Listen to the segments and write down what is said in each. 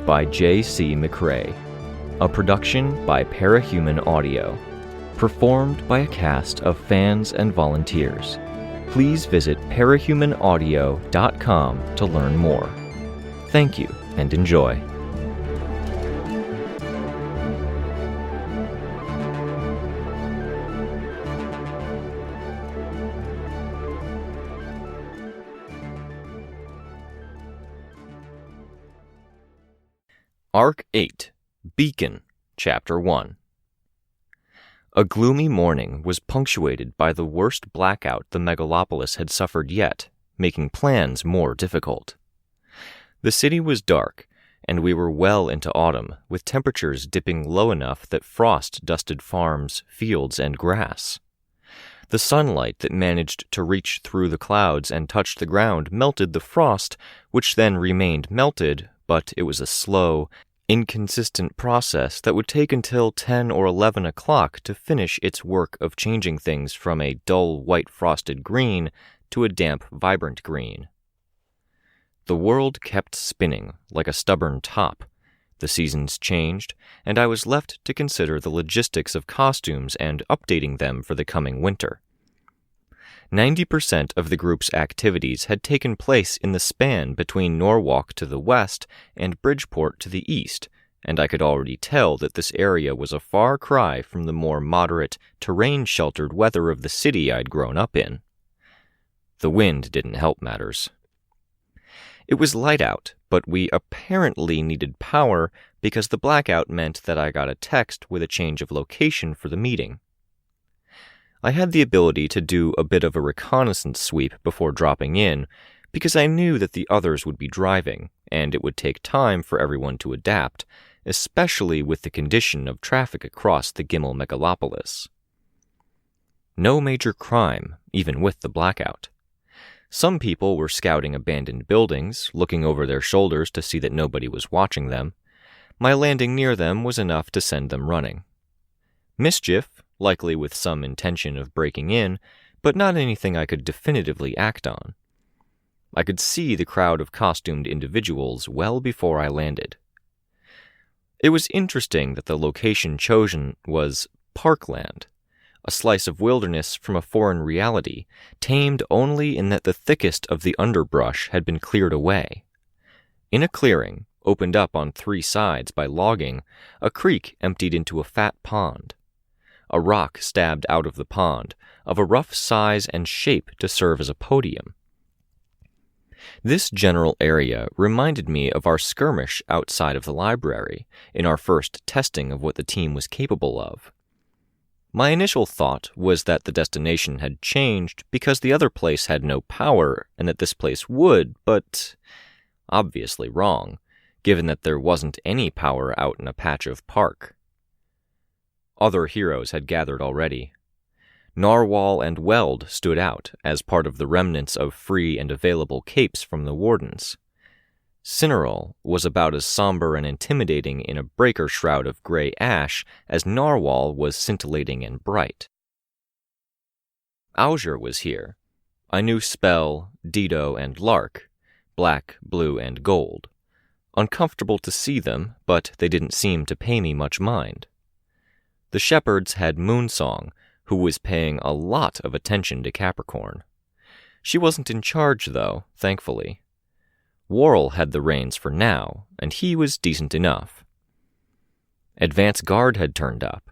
by J.C. McRae. A production by Parahuman Audio. Performed by a cast of fans and volunteers. Please visit parahumanaudio.com to learn more. Thank you and enjoy. Arc 8, Beacon, Chapter 1. A gloomy morning was punctuated by the worst blackout the megalopolis had suffered yet, making plans more difficult. The city was dark, and we were well into autumn, with temperatures dipping low enough that frost dusted farms, fields, and grass. The sunlight that managed to reach through the clouds and touch the ground melted the frost, which then remained melted, but it was a slow, inconsistent process that would take until 10 or 11 o'clock to finish its work of changing things from a dull white frosted green to a damp, vibrant green. The world kept spinning like a stubborn top. The seasons changed, and I was left to consider the logistics of costumes and updating them for the coming winter. 90% of the group's activities had taken place in the span between Norwalk to the west and Bridgeport to the east, and I could already tell that this area was a far cry from the more moderate, terrain-sheltered weather of the city I'd grown up in. The wind didn't help matters. It was light out, but we apparently needed power because the blackout meant that I got a text with a change of location for the meeting. I had the ability to do a bit of a reconnaissance sweep before dropping in, because I knew that the others would be driving, and it would take time for everyone to adapt, especially with the condition of traffic across the Gimel megalopolis. No major crime, even with the blackout. Some people were scouting abandoned buildings, looking over their shoulders to see that nobody was watching them. My landing near them was enough to send them running. Mischief, likely with some intention of breaking in, but not anything I could definitively act on. I could see the crowd of costumed individuals well before I landed. It was interesting that the location chosen was parkland, a slice of wilderness from a foreign reality, tamed only in that the thickest of the underbrush had been cleared away. In a clearing, opened up on 3 sides by logging, a creek emptied into a fat pond. A rock stabbed out of the pond, of a rough size and shape to serve as a podium. This general area reminded me of our skirmish outside of the library, in our first testing of what the team was capable of. My initial thought was that the destination had changed because the other place had no power and that this place would, but obviously wrong, given that there wasn't any power out in a patch of park. Other heroes had gathered already. Narwhal and Weld stood out as part of the remnants of free and available capes from the wardens. Cineral was about as somber and intimidating in a breaker shroud of gray ash as Narwhal was scintillating and bright. Auger was here. I knew Spell, Dido, and Lark, black, blue, and gold. Uncomfortable to see them, but they didn't seem to pay me much mind. The shepherds had Moonsong, who was paying a lot of attention to Capricorn. She wasn't in charge, though, thankfully. Worrell had the reins for now, and he was decent enough. Advance Guard had turned up.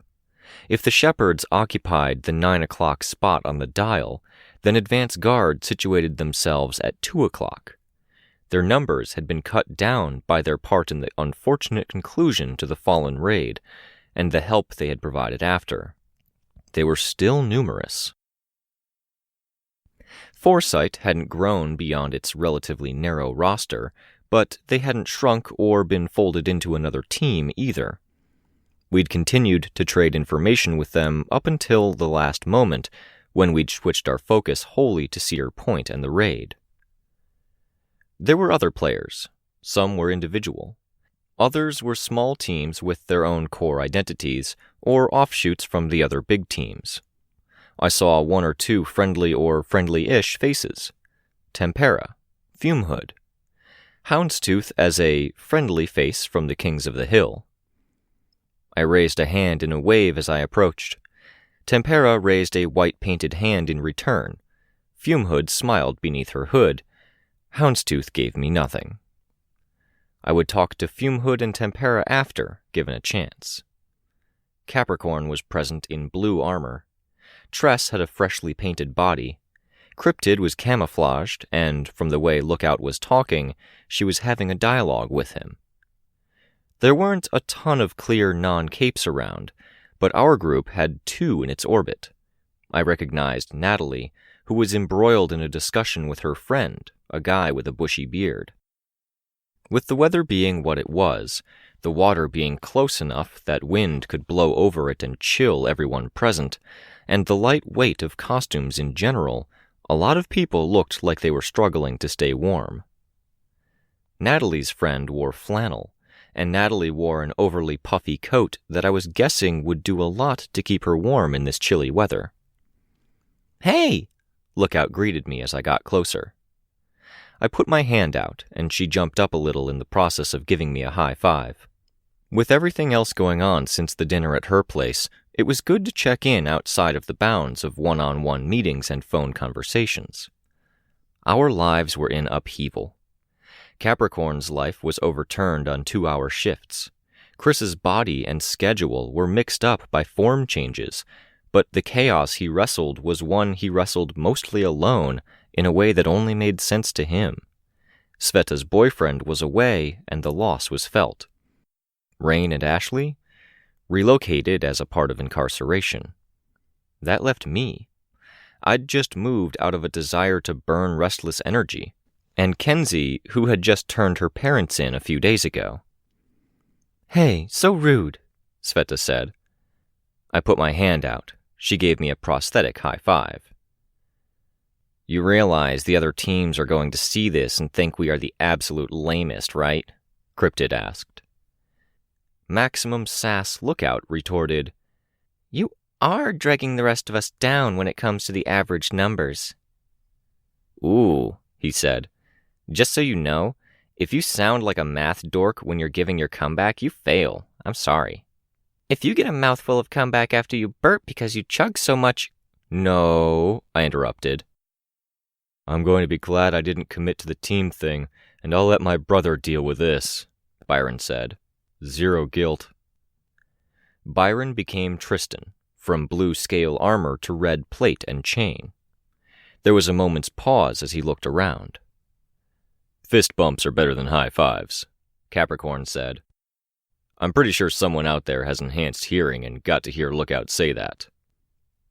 If the shepherds occupied the 9 o'clock spot on the dial, then Advance Guard situated themselves at 2 o'clock. Their numbers had been cut down by their part in the unfortunate conclusion to the fallen raid, and the help they had provided after. They were still numerous. Foresight hadn't grown beyond its relatively narrow roster, but they hadn't shrunk or been folded into another team either. We'd continued to trade information with them up until the last moment, when we'd switched our focus wholly to Cedar Point and the raid. There were other players. Some were individual. Others were small teams with their own core identities, or offshoots from the other big teams. I saw 1 or 2 friendly or friendly-ish faces. Tempera, Fumehood. Houndstooth as a friendly face from the Kings of the Hill. I raised a hand in a wave as I approached. Tempera raised a white-painted hand in return. Fumehood smiled beneath her hood. Houndstooth gave me nothing. I would talk to Fumehood and Tempera after, given a chance. Capricorn was present in blue armor. Tress had a freshly painted body. Cryptid was camouflaged, and, from the way Lookout was talking, she was having a dialogue with him. There weren't a ton of clear non-capes around, but our group had 2 in its orbit. I recognized Natalie, who was embroiled in a discussion with her friend, a guy with a bushy beard. With the weather being what it was, the water being close enough that wind could blow over it and chill everyone present, and the light weight of costumes in general, a lot of people looked like they were struggling to stay warm. Natalie's friend wore flannel, and Natalie wore an overly puffy coat that I was guessing would do a lot to keep her warm in this chilly weather. "Hey!" Lookout greeted me as I got closer. I put my hand out, and she jumped up a little in the process of giving me a high five. With everything else going on since the dinner at her place, it was good to check in outside of the bounds of one-on-one meetings and phone conversations. Our lives were in upheaval. Capricorn's life was overturned on 2-hour shifts. Chris's body and schedule were mixed up by form changes, but the chaos he wrestled was one he wrestled mostly alone in a way that only made sense to him. Sveta's boyfriend was away, and the loss was felt. Rein and Ashley? Relocated as a part of incarceration. That left me. I'd just moved out of a desire to burn restless energy, and Kenzie, who had just turned her parents in a few days ago. "Hey, so rude," Sveta said. I put my hand out. She gave me a prosthetic high five. "You realize the other teams are going to see this and think we are the absolute lamest, right?" Cryptid asked. Maximum Sass Lookout retorted, "You are dragging the rest of us down when it comes to the average numbers." "Ooh," he said. "Just so you know, if you sound like a math dork when you're giving your comeback, you fail. I'm sorry." "If you get a mouthful of comeback after you burp because you chug so much—" "No," I interrupted. "I'm going to be glad I didn't commit to the team thing, and I'll let my brother deal with this," Byron said. "Zero guilt." Byron became Tristan, from blue scale armor to red plate and chain. There was a moment's pause as he looked around. "Fist bumps are better than high fives," Capricorn said. "I'm pretty sure someone out there has enhanced hearing and got to hear Lookout say that."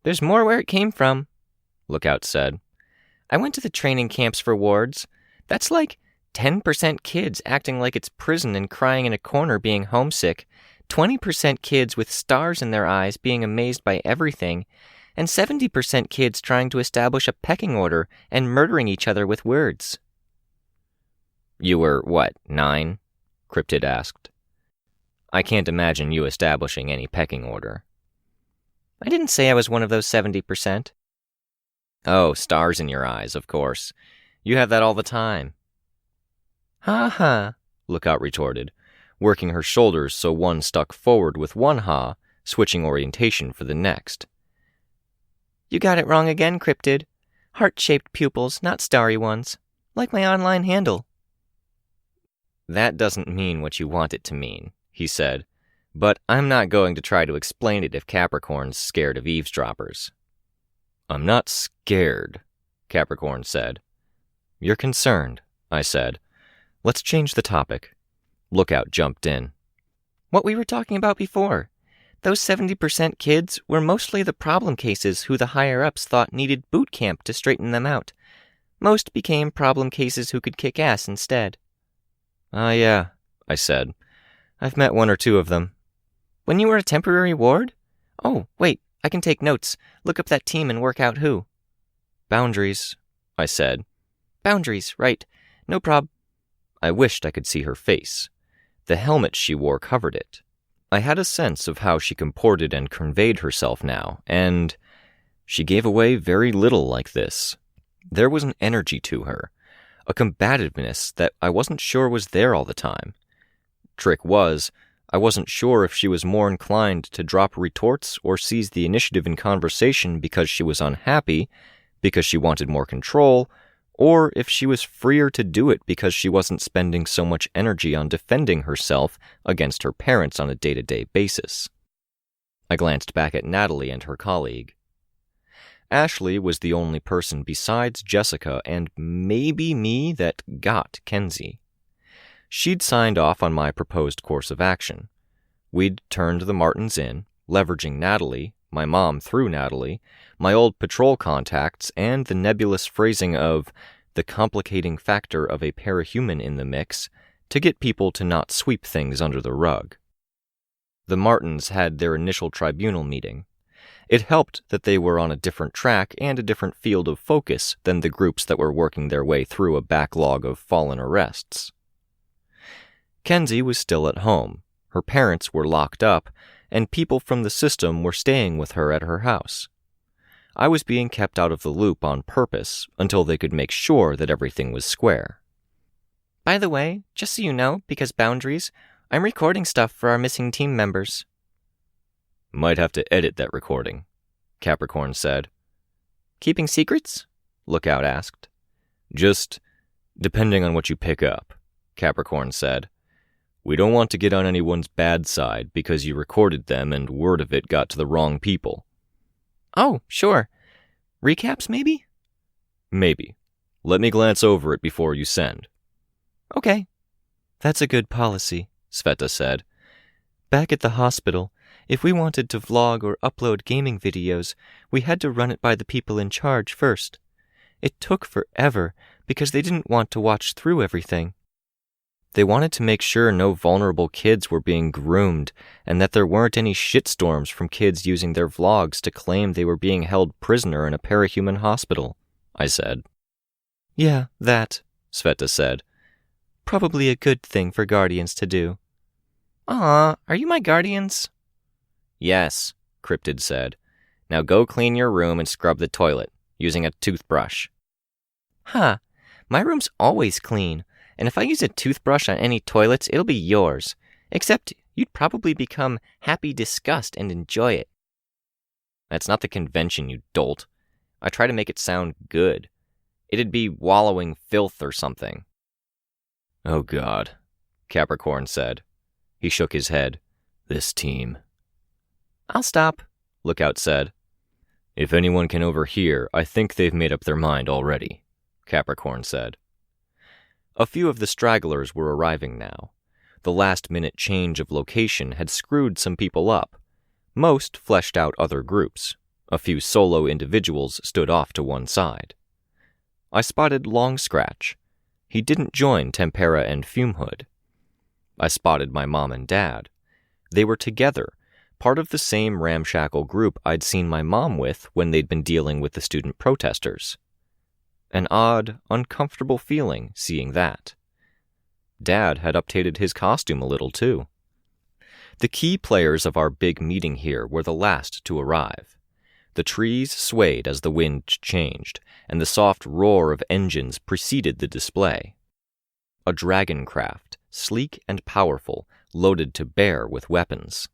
"There's more where it came from," Lookout said. "I went to the training camps for wards. That's like 10% kids acting like it's prison and crying in a corner being homesick, 20% kids with stars in their eyes being amazed by everything, and 70% kids trying to establish a pecking order and murdering each other with words." "You were, 9? Cryptid asked. "I can't imagine you establishing any pecking order." "I didn't say I was one of those 70%. "Oh, stars in your eyes, of course. You have that all the time." "Ha ha," Lookout retorted, working her shoulders so one stuck forward with one ha, switching orientation for the next. "You got it wrong again, Cryptid. Heart-shaped pupils, not starry ones. Like my online handle." "That doesn't mean what you want it to mean," he said, "but I'm not going to try to explain it if Capricorn's scared of eavesdroppers." "I'm not scared," Capricorn said. "You're concerned," I said. "Let's change the topic." Lookout jumped in. "What we were talking about before. Those 70% kids were mostly the problem cases who the higher-ups thought needed boot camp to straighten them out. Most became problem cases who could kick ass instead." "Ah, yeah," I said. "I've met 1 or 2 of them." "When you were a temporary ward? Oh, wait, I can take notes. Look up that team and work out who." "Boundaries," I said. "Boundaries, right. No prob—" I wished I could see her face. The helmet she wore covered it. I had a sense of how she comported and conveyed herself now, and she gave away very little like this. There was an energy to her, a combativeness that I wasn't sure was there all the time. Trick was, I wasn't sure if she was more inclined to drop retorts or seize the initiative in conversation because she was unhappy, because she wanted more control, or if she was freer to do it because she wasn't spending so much energy on defending herself against her parents on a day-to-day basis. I glanced back at Natalie and her colleague. Ashley was the only person besides Jessica and maybe me that got Kenzie. She'd signed off on my proposed course of action. We'd turned the Martins in, leveraging Natalie, my mom through Natalie, my old patrol contacts, and the nebulous phrasing of the complicating factor of a parahuman in the mix to get people to not sweep things under the rug. The Martins had their initial tribunal meeting. It helped that they were on a different track and a different field of focus than the groups that were working their way through a backlog of fallen arrests. Kenzie was still at home. Her parents were locked up, and people from the system were staying with her at her house. I was being kept out of the loop on purpose until they could make sure that everything was square. By the way, just so you know, because boundaries, I'm recording stuff for our missing team members. Might have to edit that recording, Capricorn said. Keeping secrets? Lookout asked. Just depending on what you pick up, Capricorn said. We don't want to get on anyone's bad side because you recorded them and word of it got to the wrong people. Oh, sure. Recaps, maybe? Maybe. Let me glance over it before you send. Okay. That's a good policy, Sveta said. Back at the hospital, if we wanted to vlog or upload gaming videos, we had to run it by the people in charge first. It took forever because they didn't want to watch through everything. They wanted to make sure no vulnerable kids were being groomed and that there weren't any shitstorms from kids using their vlogs to claim they were being held prisoner in a parahuman hospital, I said. Yeah, that, Sveta said. Probably a good thing for guardians to do. Aw, are you my guardians? Yes, Cryptid said. Now go clean your room and scrub the toilet, using a toothbrush. Huh, my room's always clean. And if I use a toothbrush on any toilets, it'll be yours. Except you'd probably become happy disgust and enjoy it. That's not the convention, you dolt. I try to make it sound good. It'd be wallowing filth or something. Oh God, Capricorn said. He shook his head. This team. I'll stop, Lookout said. If anyone can overhear, I think they've made up their mind already, Capricorn said. A few of the stragglers were arriving now. The last-minute change of location had screwed some people up. Most fleshed out other groups. A few solo individuals stood off to one side. I spotted Long Scratch. He didn't join Tempera and Fumehood. I spotted my mom and dad. They were together, part of the same ramshackle group I'd seen my mom with when they'd been dealing with the student protesters. An odd, uncomfortable feeling seeing that. Dad had updated his costume a little, too. The key players of our big meeting here were the last to arrive. The trees swayed as the wind changed, and the soft roar of engines preceded the display. A dragon craft, sleek and powerful, loaded to bear with weapons.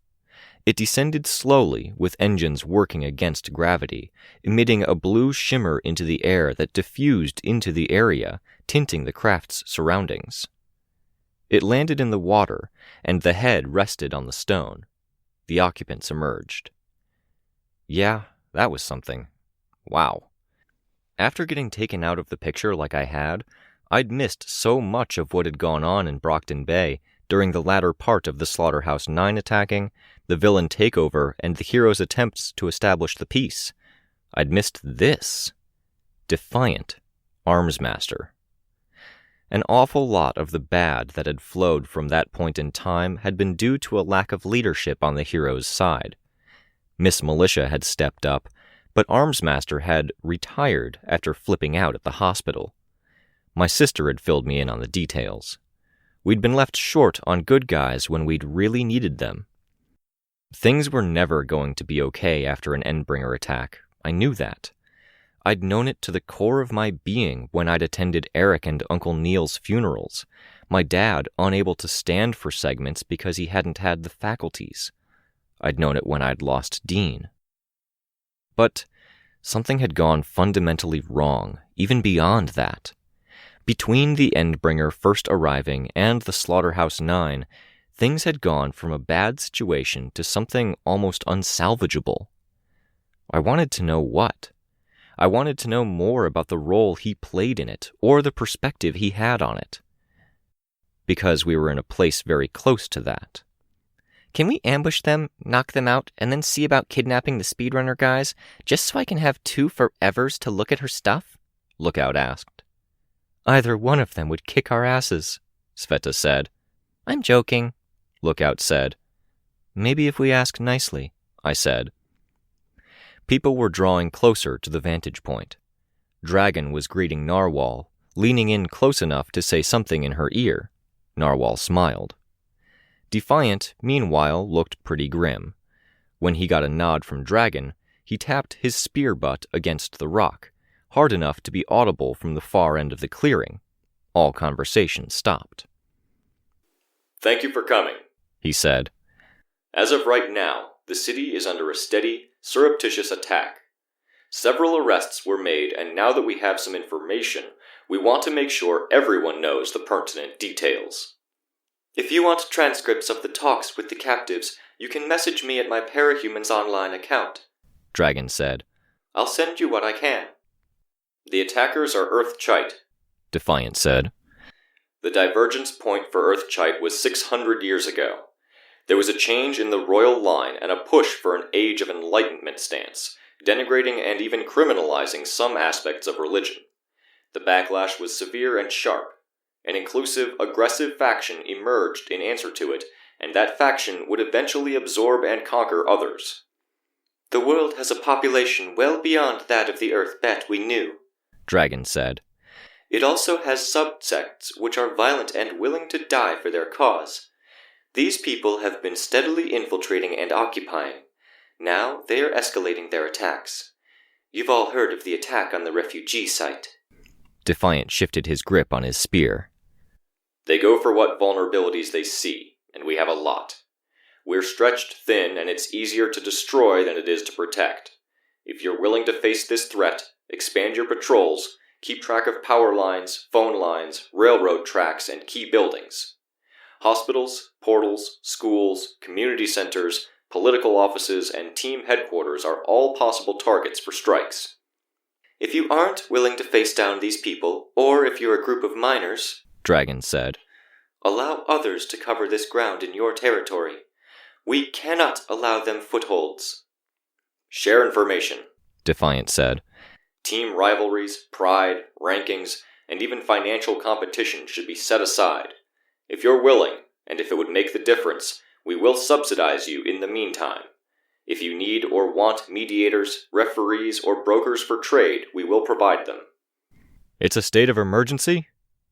It descended slowly, with engines working against gravity, emitting a blue shimmer into the air that diffused into the area, tinting the craft's surroundings. It landed in the water, and the head rested on the stone. The occupants emerged. Yeah, that was something. Wow. After getting taken out of the picture like I had, I'd missed so much of what had gone on in Brockton Bay during the latter part of the Slaughterhouse 9 attacking, the villain takeover, and the hero's attempts to establish the peace. I'd missed this. Defiant. Armsmaster. An awful lot of the bad that had flowed from that point in time had been due to a lack of leadership on the hero's side. Miss Militia had stepped up, but Armsmaster had retired after flipping out at the hospital. My sister had filled me in on the details. We'd been left short on good guys when we'd really needed them. Things were never going to be okay after an Endbringer attack. I knew that. I'd known it to the core of my being when I'd attended Eric and Uncle Neil's funerals, my dad unable to stand for segments because he hadn't had the faculties. I'd known it when I'd lost Dean. But something had gone fundamentally wrong, even beyond that. Between the Endbringer first arriving and the Slaughterhouse 9, things had gone from a bad situation to something almost unsalvageable. I wanted to know what. I wanted to know more about the role he played in it, or the perspective he had on it. Because we were in a place very close to that. Can we ambush them, knock them out, and then see about kidnapping the speedrunner guys, just so I can have 2 forevers to look at her stuff? Lookout asked. Either one of them would kick our asses, Sveta said. I'm joking, Lookout said. Maybe if we ask nicely, I said. People were drawing closer to the vantage point. Dragon was greeting Narwhal, leaning in close enough to say something in her ear. Narwhal smiled. Defiant, meanwhile, looked pretty grim. When he got a nod from Dragon, he tapped his spear butt against the rock, hard enough to be audible from the far end of the clearing. All conversation stopped. Thank you for coming, he said. As of right now, the city is under a steady, surreptitious attack. Several arrests were made, and now that we have some information, we want to make sure everyone knows the pertinent details. If you want transcripts of the talks with the captives, you can message me at my Parahumans Online account, Dragon said. I'll send you what I can. The attackers are Earth-Chite, Defiant said. The divergence point for Earth-Chite was 600 years ago. There was a change in the royal line and a push for an Age of Enlightenment stance, denigrating and even criminalizing some aspects of religion. The backlash was severe and sharp. An inclusive, aggressive faction emerged in answer to it, and that faction would eventually absorb and conquer others. The world has a population well beyond that of the Earth Bet we knew, Dragon said. It also has subsects which are violent and willing to die for their cause. These people have been steadily infiltrating and occupying. Now they are escalating their attacks. You've all heard of the attack on the refugee site. Defiant shifted his grip on his spear. They go for what vulnerabilities they see, and we have a lot. We're stretched thin, and it's easier to destroy than it is to protect. If you're willing to face this threat, expand your patrols, keep track of power lines, phone lines, railroad tracks, and key buildings. Hospitals, portals, schools, community centers, political offices, and team headquarters are all possible targets for strikes. If you aren't willing to face down these people, or if you're a group of miners, Dragon said, allow others to cover this ground in your territory. We cannot allow them footholds. Share information, Defiant said. Team rivalries, pride, rankings, and even financial competition should be set aside. If you're willing, and if it would make the difference, we will subsidize you in the meantime. If you need or want mediators, referees, or brokers for trade, we will provide them. It's a state of emergency?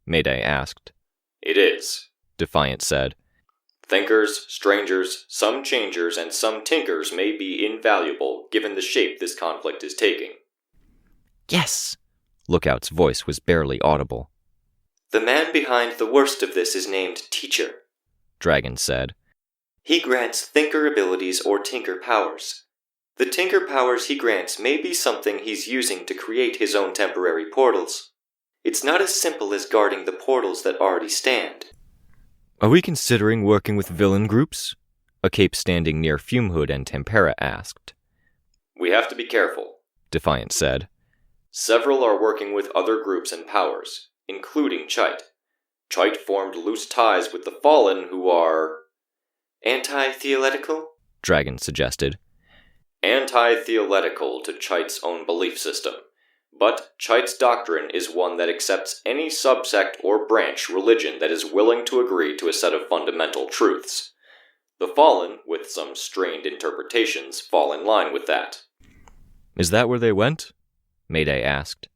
Mayday asked. It is, Defiant said. Thinkers, strangers, some changers, and some tinkers may be invaluable given the shape this conflict is taking. Yes! Lookout's voice was barely audible. The man behind the worst of this is named Teacher, Dragon said. He grants thinker abilities or tinker powers. The tinker powers he grants may be something he's using to create his own temporary portals. It's not as simple as guarding the portals that already stand. Are we considering working with villain groups? A cape standing near Fumehood and Tempera asked. We have to be careful, Defiant said. Several are working with other groups and powers, including Chite. Chite formed loose ties with the Fallen, who are... Anti-theoletical? Dragon suggested. Anti-theoletical to Chite's own belief system. But Chite's doctrine is one that accepts any subsect or branch religion that is willing to agree to a set of fundamental truths. The Fallen, with some strained interpretations, fall in line with that. Is that where they went? Mayday asked.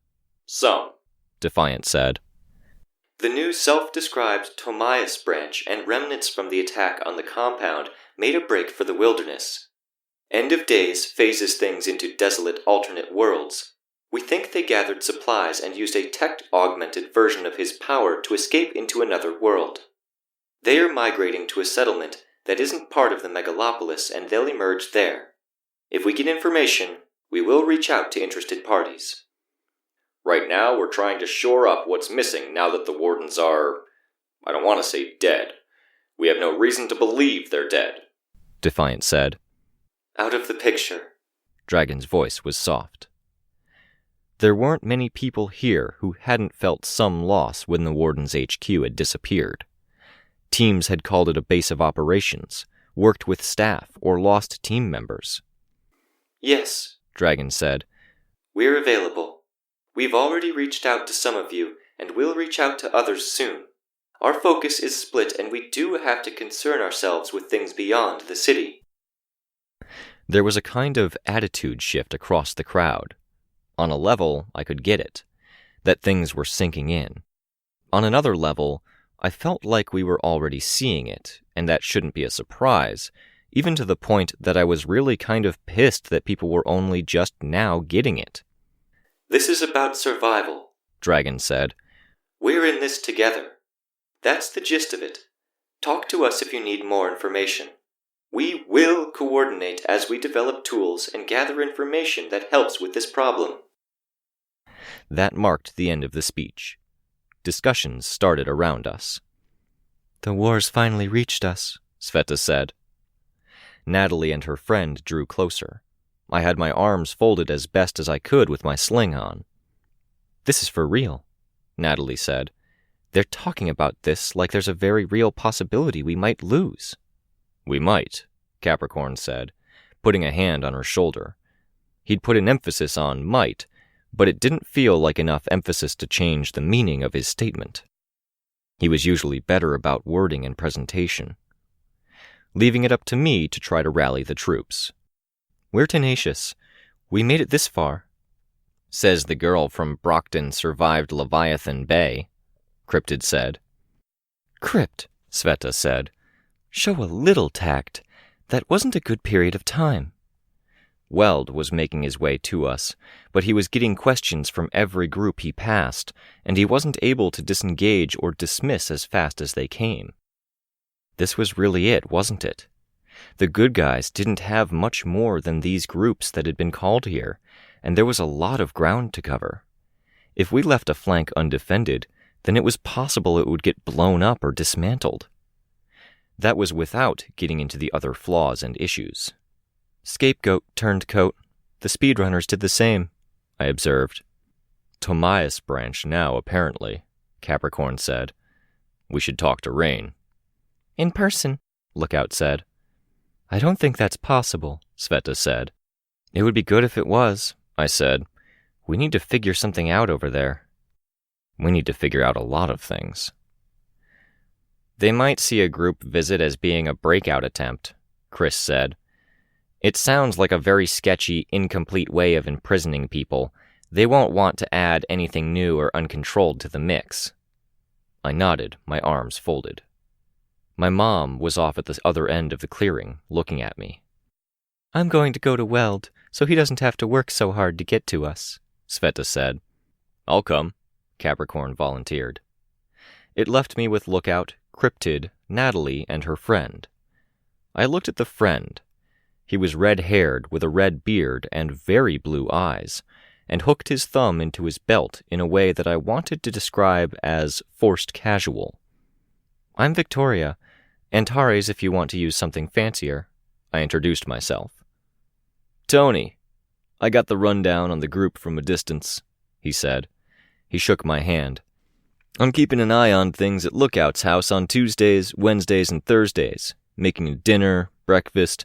Some, Defiant said. The new self-described Tomias branch and remnants from the attack on the compound made a break for the wilderness. End of Days phases things into desolate alternate worlds. We think they gathered supplies and used a tech-augmented version of his power to escape into another world. They are migrating to a settlement that isn't part of the megalopolis, and they'll emerge there. If we get information, we will reach out to interested parties. Right now, we're trying to shore up what's missing now that the wardens are, I don't want to say dead. We have no reason to believe they're dead, Defiant said. Out of the picture. Dragon's voice was soft. There weren't many people here who hadn't felt some loss when the Warden's HQ had disappeared. Teams had called it a base of operations, worked with staff, or lost team members. Yes, Dragon said. We're available. We've already reached out to some of you, and we'll reach out to others soon. Our focus is split, and we do have to concern ourselves with things beyond the city. There was a kind of attitude shift across the crowd. On a level, I could get it, that things were sinking in. On another level, I felt like we were already seeing it, and that shouldn't be a surprise, even to the point that I was really kind of pissed that people were only just now getting it. This is about survival, Dragon said. We're in this together. That's the gist of it. Talk to us if you need more information. We will coordinate as we develop tools and gather information that helps with this problem. That marked the end of the speech. Discussions started around us. The war's finally reached us, Sveta said. Natalie and her friend drew closer. I had my arms folded as best as I could with my sling on. This is for real, Natalie said. They're talking about this like there's a very real possibility we might lose. We might, Capricorn said, putting a hand on her shoulder. He'd put an emphasis on might, but it didn't feel like enough emphasis to change the meaning of his statement. He was usually better about wording and presentation, leaving it up to me to try to rally the troops. We're tenacious. We made it this far, says the girl from Brockton survived Leviathan Bay, Cryptid said. Crypt, Sveta said. Show a little tact. That wasn't a good period of time. Weld was making his way to us, but he was getting questions from every group he passed, and he wasn't able to disengage or dismiss as fast as they came. This was really it, wasn't it? The good guys didn't have much more than these groups that had been called here, and there was a lot of ground to cover. If we left a flank undefended, then it was possible it would get blown up or dismantled. That was without getting into the other flaws and issues. Scapegoat turned coat. The speedrunners did the same, I observed. Tomias branch now, apparently, Capricorn said. We should talk to Rein. In person, Lookout said. I don't think that's possible, Sveta said. It would be good if it was, I said. We need to figure something out over there. We need to figure out a lot of things. They might see a group visit as being a breakout attempt, Chris said. It sounds like a very sketchy, incomplete way of imprisoning people. They won't want to add anything new or uncontrolled to the mix. I nodded, my arms folded. My mom was off at the other end of the clearing, looking at me. I'm going to go to Weld, so he doesn't have to work so hard to get to us, Sveta said. I'll come, Capricorn volunteered. It left me with Lookout, Cryptid, Natalie, and her friend. I looked at the friend. He was red-haired with a red beard and very blue eyes, and hooked his thumb into his belt in a way that I wanted to describe as forced casual. I'm Victoria. Antares if you want to use something fancier, I introduced myself. Tony, I got the rundown on the group from a distance, he said. He shook my hand. I'm keeping an eye on things at Lookout's house on Tuesdays, Wednesdays, and Thursdays, making a dinner, breakfast.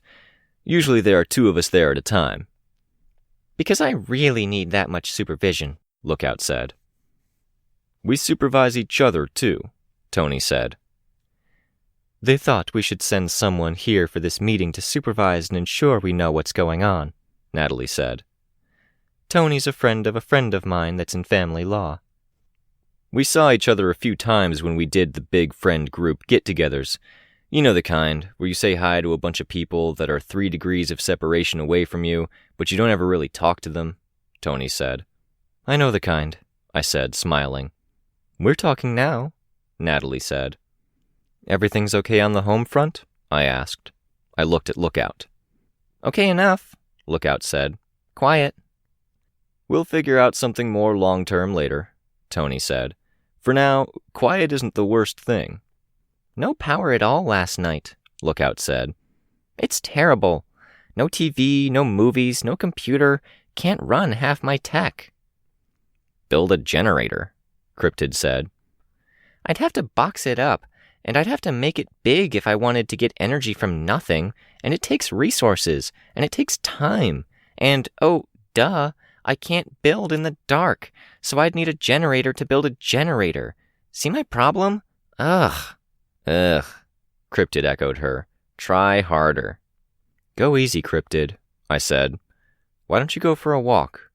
Usually there are 2 of us there at a time. Because I really need that much supervision, Lookout said. We supervise each other, too, Tony said. They thought we should send someone here for this meeting to supervise and ensure we know what's going on, Natalie said. Tony's a friend of mine that's in family law. We saw each other a few times when we did the big friend group get-togethers. You know the kind, where you say hi to a bunch of people that are 3 degrees of separation away from you, but you don't ever really talk to them, Tony said. I know the kind, I said, smiling. We're talking now, Natalie said. Everything's okay on the home front? I asked. I looked at Lookout. Okay enough, Lookout said. Quiet. We'll figure out something more long-term later, Tony said. For now, quiet isn't the worst thing. No power at all last night, Lookout said. It's terrible. No TV, no movies, no computer. Can't run half my tech. Build a generator, Cryptid said. I'd have to box it up, and I'd have to make it big if I wanted to get energy from nothing, and it takes resources, and it takes time, and, oh, duh, I can't build in the dark, so I'd need a generator to build a generator. See my problem? Ugh. Ugh, Cryptid echoed her. Try harder. Go easy, Cryptid, I said. Why don't you go for a walk?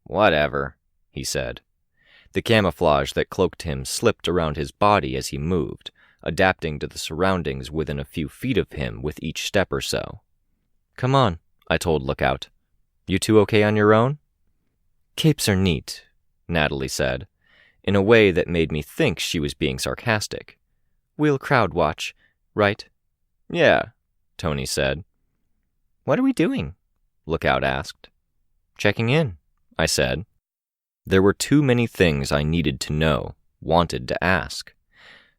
Whatever, he said. The camouflage that cloaked him slipped around his body as he moved, adapting to the surroundings within a few feet of him with each step or so. Come on, I told Lookout. You two okay on your own? Capes are neat, Natalie said, in a way that made me think she was being sarcastic. We'll crowd watch, right? Yeah, Tony said. What are we doing? Lookout asked. Checking in, I said. There were too many things I needed to know, wanted to ask.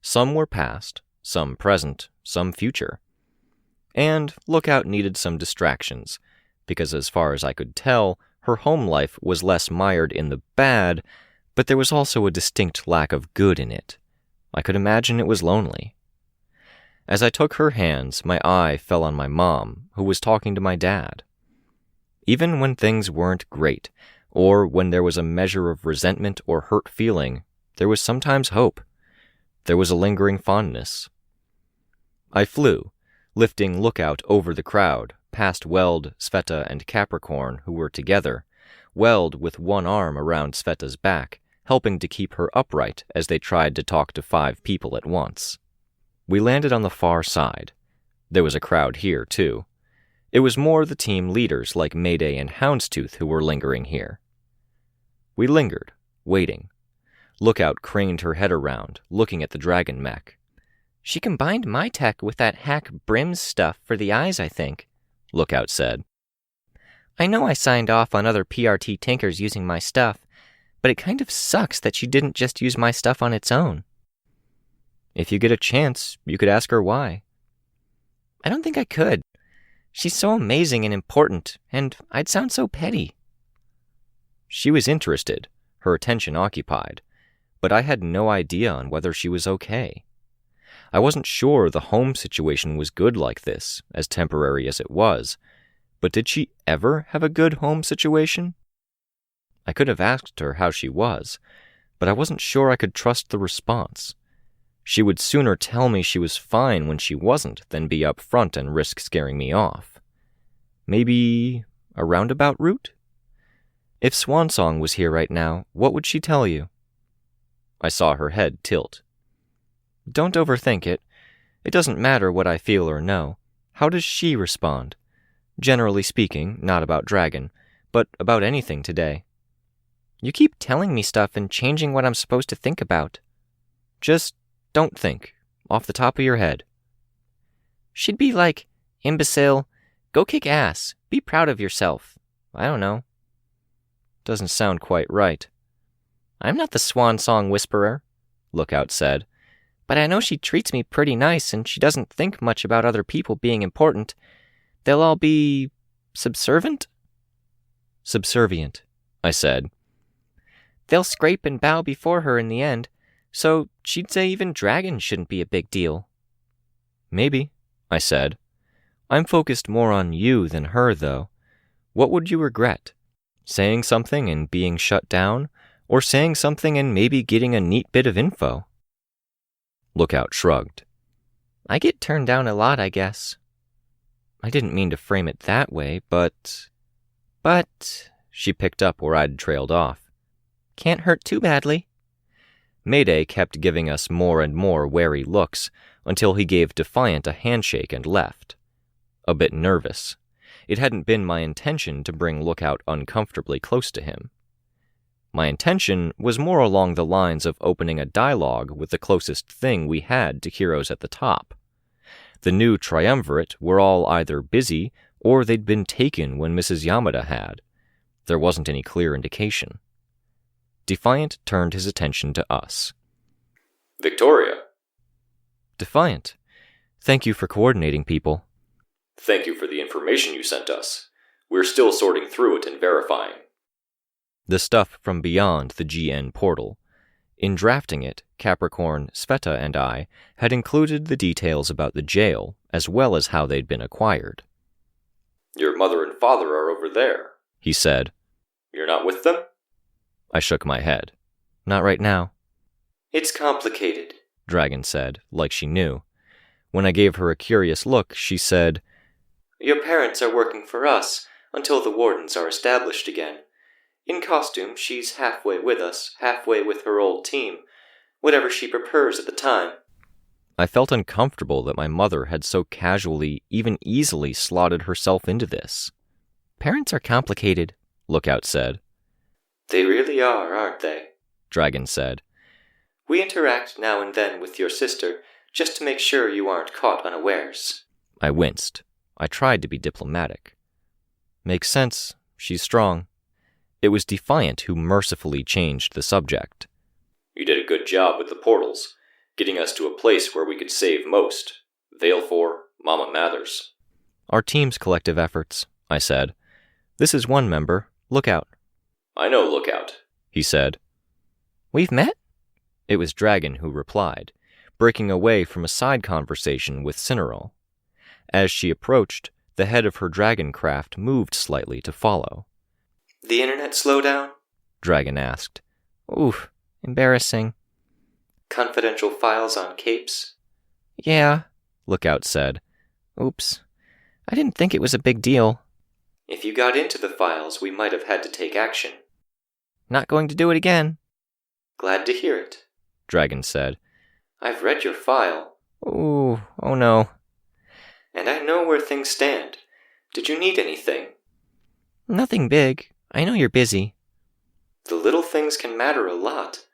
Some were past, some present, some future. And Lookout needed some distractions, because as far as I could tell, her home life was less mired in the bad, but there was also a distinct lack of good in it. I could imagine it was lonely. As I took her hands, my eye fell on my mom, who was talking to my dad. Even when things weren't great, or when there was a measure of resentment or hurt feeling, there was sometimes hope. There was a lingering fondness. I flew, lifting Lookout over the crowd, past Weld, Sveta, and Capricorn, who were together, Weld with one arm around Sveta's back, helping to keep her upright as they tried to talk to 5 people at once. We landed on the far side. There was a crowd here, too. It was more the team leaders like Mayday and Houndstooth who were lingering here. We lingered, waiting. Lookout craned her head around, looking at the dragon mech. She combined my tech with that hack Brim's stuff for the eyes, I think, Lookout said. I know I signed off on other PRT tinkers using my stuff, but it kind of sucks that she didn't just use my stuff on its own. If you get a chance, you could ask her why. I don't think I could. She's so amazing and important, and I'd sound so petty. She was interested, her attention occupied, but I had no idea on whether she was okay. I wasn't sure the home situation was good like this, as temporary as it was, but did she ever have a good home situation? I could have asked her how she was, but I wasn't sure I could trust the response. She would sooner tell me she was fine when she wasn't than be up front and risk scaring me off. Maybe a roundabout route? If Swansong was here right now, what would she tell you? I saw her head tilt. Don't overthink it. It doesn't matter what I feel or know. How does she respond? Generally speaking, not about Dragon, but about anything today. You keep telling me stuff and changing what I'm supposed to think about. Just don't think, off the top of your head. She'd be like, imbecile, go kick ass, be proud of yourself. I don't know. Doesn't sound quite right. I'm not the swan song whisperer, Lookout said, but I know she treats me pretty nice and she doesn't think much about other people being important. They'll all be subservient? Subservient, I said. They'll scrape and bow before her in the end, so she'd say even dragons shouldn't be a big deal. Maybe, I said. I'm focused more on you than her, though. What would you regret? Saying something and being shut down, or saying something and maybe getting a neat bit of info? Lookout shrugged. I get turned down a lot, I guess. I didn't mean to frame it that way, but... She picked up where I'd trailed off. Can't hurt too badly. Mayday kept giving us more and more wary looks until he gave Defiant a handshake and left. A bit nervous. It hadn't been my intention to bring Lookout uncomfortably close to him. My intention was more along the lines of opening a dialogue with the closest thing we had to heroes at the top. The new triumvirate were all either busy or they'd been taken when Mrs. Yamada had. There wasn't any clear indication. Defiant turned his attention to us. Victoria. Defiant, thank you for coordinating people. Thank you for the information you sent us. We're still sorting through it and verifying. The stuff from beyond the GN portal. In drafting it, Capricorn, Sveta, and I had included the details about the jail, as well as how they'd been acquired. Your mother and father are over there, he said. You're not with them? I shook my head. Not right now. It's complicated, Dragon said, like she knew. When I gave her a curious look, she said, Your parents are working for us until the wardens are established again. In costume, she's halfway with us, halfway with her old team, whatever she prefers at the time. I felt uncomfortable that my mother had so casually, even easily slotted herself into this. Parents are complicated, Lookout said. They really are, aren't they? Dragon said. We interact now and then with your sister, just to make sure you aren't caught unawares. I winced. I tried to be diplomatic. Makes sense. She's strong. It was Defiant who mercifully changed the subject. You did a good job with the portals, getting us to a place where we could save most. Valefor, Mama Mathers. Our team's collective efforts, I said. This is one member, Lookout. I know Lookout, he said. We've met? It was Dragon who replied, breaking away from a side conversation with Cineral. As she approached, the head of her dragon craft moved slightly to follow. The internet slow down? Dragon asked. Oof, embarrassing. Confidential files on capes? Yeah, Lookout said. Oops. I didn't think it was a big deal. If you got into the files, we might have had to take action. Not going to do it again. Glad to hear it, Dragon said. I've read your file. Ooh, oh no. And I know where things stand. Did you need anything? Nothing big. I know you're busy. The little things can matter a lot.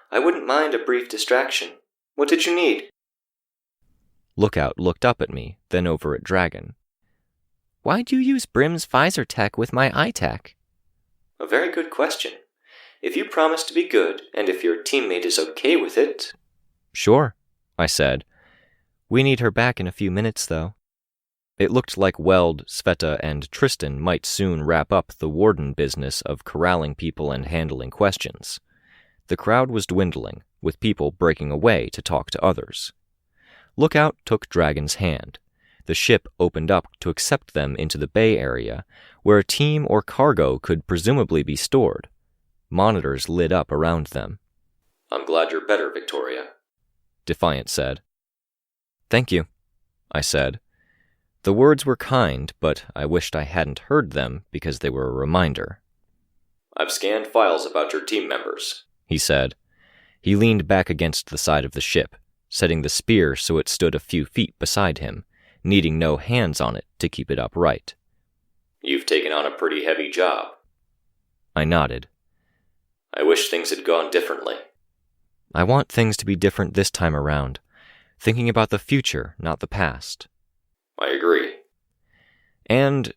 I wouldn't mind a brief distraction. What did you need? Lookout looked up at me, then over at Dragon. Why'd you use Brim's Pfizer tech with my iTech? A very good question. If you promise to be good, and if your teammate is okay with it... Sure, I said. We need her back in a few minutes, though. It looked like Weld, Sveta, and Tristan might soon wrap up the warden business of corralling people and handling questions. The crowd was dwindling, with people breaking away to talk to others. Lookout took Dragon's hand. The ship opened up to accept them into the bay area, where a team or cargo could presumably be stored. Monitors lit up around them. I'm glad you're better, Victoria, Defiant said. Thank you, I said. The words were kind, but I wished I hadn't heard them because they were a reminder. I've scanned files about your team members, he said. He leaned back against the side of the ship, setting the spear so it stood a few feet beside him, needing no hands on it to keep it upright. You've taken on a pretty heavy job. I nodded. I wish things had gone differently. I want things to be different this time around, thinking about the future, not the past. I agree. And,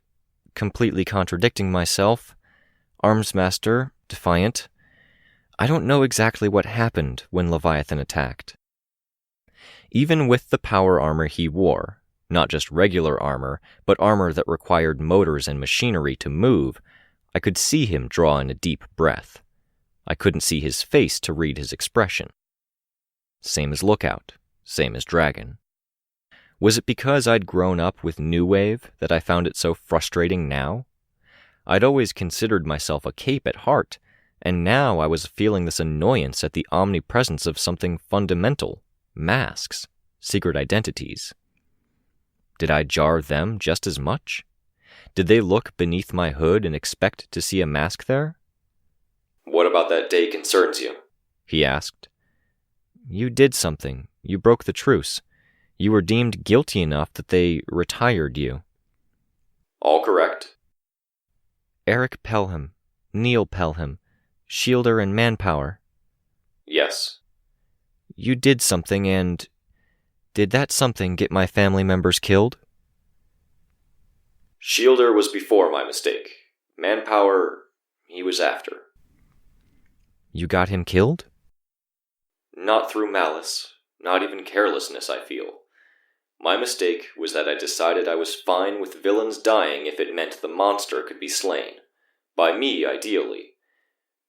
completely contradicting myself, Armsmaster, Defiant, I don't know exactly what happened when Leviathan attacked. Even with the power armor he wore, not just regular armor, but armor that required motors and machinery to move, I could see him draw in a deep breath. I couldn't see his face to read his expression. Same as Lookout, same as Dragon. Was it because I'd grown up with New Wave that I found it so frustrating now? I'd always considered myself a cape at heart, and now I was feeling this annoyance at the omnipresence of something fundamental, masks, secret identities. Did I jar them just as much? Did they look beneath my hood and expect to see a mask there? What about that day concerns you? He asked. You did something. You broke the truce. You were deemed guilty enough that they retired you. All correct. Eric Pelham, Neil Pelham, Shielder and Manpower. Yes. You did something, and did that something get my family members killed? Shielder was before my mistake. Manpower, he was after. You got him killed? Not through malice, not even carelessness, I feel. My mistake was that I decided I was fine with villains dying if it meant the monster could be slain. By me, ideally.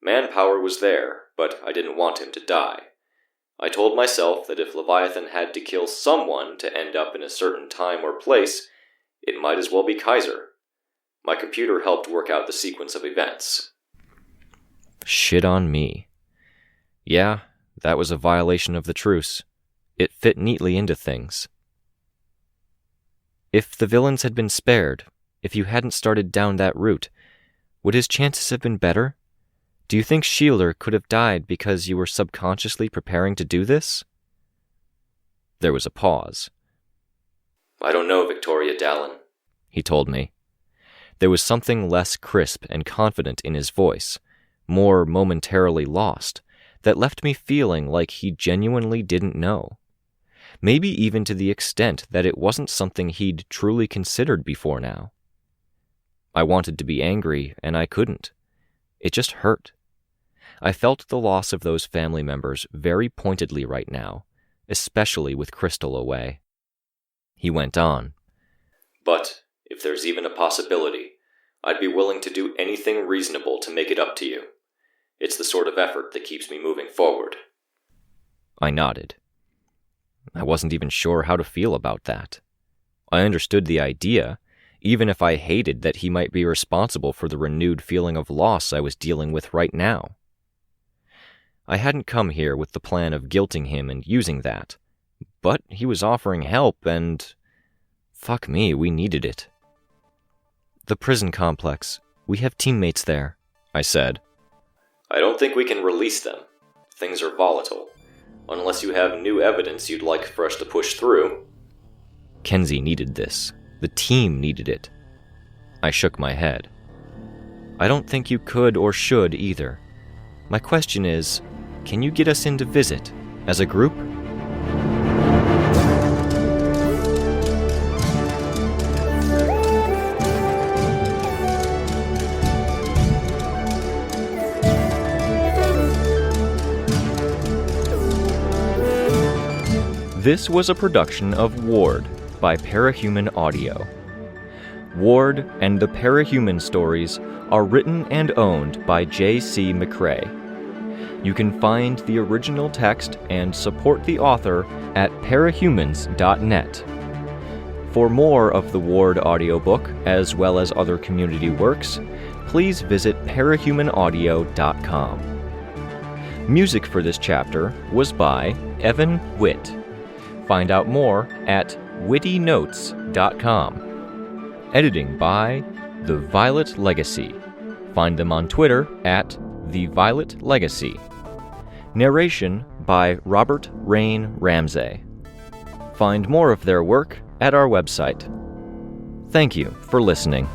Manpower was there, but I didn't want him to die. I told myself that if Leviathan had to kill someone to end up in a certain time or place, it might as well be Kaiser. My computer helped work out the sequence of events. Shit on me. Yeah, that was a violation of the truce. It fit neatly into things. If the villains had been spared, if you hadn't started down that route, would his chances have been better? Do you think Shielder could have died because you were subconsciously preparing to do this? There was a pause. I don't know, Victoria Dallin, he told me. There was something less crisp and confident in his voice, more momentarily lost, that left me feeling like he genuinely didn't know. Maybe even to the extent that it wasn't something he'd truly considered before now. I wanted to be angry, and I couldn't. It just hurt. I felt the loss of those family members very pointedly right now, especially with Crystal away. He went on. But if there's even a possibility, I'd be willing to do anything reasonable to make it up to you. It's the sort of effort that keeps me moving forward. I nodded. I wasn't even sure how to feel about that. I understood the idea, even if I hated that he might be responsible for the renewed feeling of loss I was dealing with right now. I hadn't come here with the plan of guilting him and using that, but he was offering help and... fuck me, we needed it. The prison complex. We have teammates there, I said. I don't think we can release them. Things are volatile. Unless you have new evidence you'd like for us to push through. Kenzie needed this. The team needed it. I shook my head. I don't think you could or should either. My question is, can you get us in to visit, as a group? This was a production of Ward by Parahuman Audio. Ward and the Parahuman stories are written and owned by J.C. McCrae. You can find the original text and support the author at parahumans.net. For more of the Ward audiobook, as well as other community works, please visit parahumanaudio.com. Music for this chapter was by Evan Witt. Find out more at wittynotes.com. Editing by The Violet Legacy. Find them on Twitter at The Violet Legacy. Narration by Robert Rein Ramsay. Find more of their work at our website. Thank you for listening.